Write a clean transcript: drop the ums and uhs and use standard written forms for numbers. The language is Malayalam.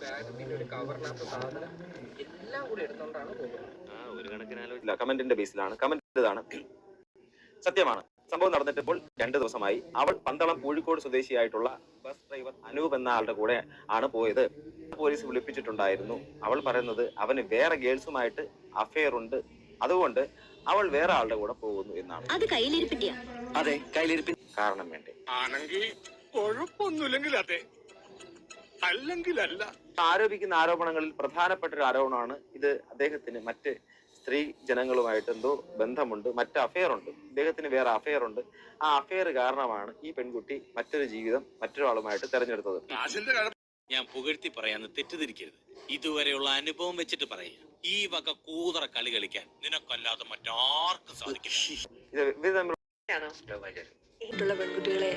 ബാഗ് പിന്നെ ഒരു കവറിനകത്ത് സാധനം എല്ലാം കൂടി എടുത്തോണ്ടാണ് പോകുന്നത്. ഒരു കണക്കിനാലോചിച്ചില്ല. കമന്റിന്റെ ബേസിലാണ്. കമന്റ് ഇതാണ്: സത്യമാണ്, സംഭവം നടന്നിട്ട് ഇപ്പോൾ 2 ദിവസമായി. അവൾ പന്തളം പൂഴിക്കോട് സ്വദേശിയായിട്ടുള്ള ബസ് ഡ്രൈവർ അനൂപ് എന്ന ആളുടെ കൂടെ ആണ് പോയത്. പോലീസ് വിളിപ്പിച്ചിട്ടുണ്ടായിരുന്നു. അവൾ പറയുന്നത് അവന് വേറെ ഗേൾസുമായിട്ട് അഫെയർ ഉണ്ട്, അതുകൊണ്ട് അവൾ വേറെ ആളുടെ കൂടെ പോകുന്നു എന്നാണ്. അത് കയ്യിലിരിപ്പിട്ടിയാ? അതെ, കയ്യിലിരിപ്പി. കാരണം വേണ്ടേ? ആണെങ്കിൽ കുഴപ്പമൊന്നുമില്ലെങ്കിൽ അതെ, അല്ലെങ്കിൽ അല്ല. ആരോപിക്കുന്ന ആരോപണങ്ങളിൽ പ്രധാനപ്പെട്ട ഒരു ആരോപണമാണ് ഇത്. അദ്ദേഹത്തിന് മറ്റ് സ്ത്രീ ജനങ്ങളുമായിട്ട് എന്തോ ബന്ധമുണ്ട്, മറ്റ് അഫെയർ ഉണ്ട്. ഇദ്ദേഹത്തിന് വേറെ അഫെയർ ഉണ്ട്. ആ അഫെയർ കാരണമാണ് ഈ പെൺകുട്ടി മറ്റൊരു ജീവിതം മറ്റൊരാളുമായിട്ട് തെരഞ്ഞെടുത്തത്. ഞാൻ പുകഴ്ത്തി പറയാന്ന് തെറ്റിദ്ധരിക്കരുത്. ഇതുവരെയുള്ള അനുഭവം വെച്ചിട്ട് പറയുക. ഈ വക കൂതറ കളി കളിക്കാൻ നിനക്കല്ലാതെ മറ്റാർക്കും സാധിക്കില്ല. ഇത് തമ്മിൽ പെൺകുട്ടികളെ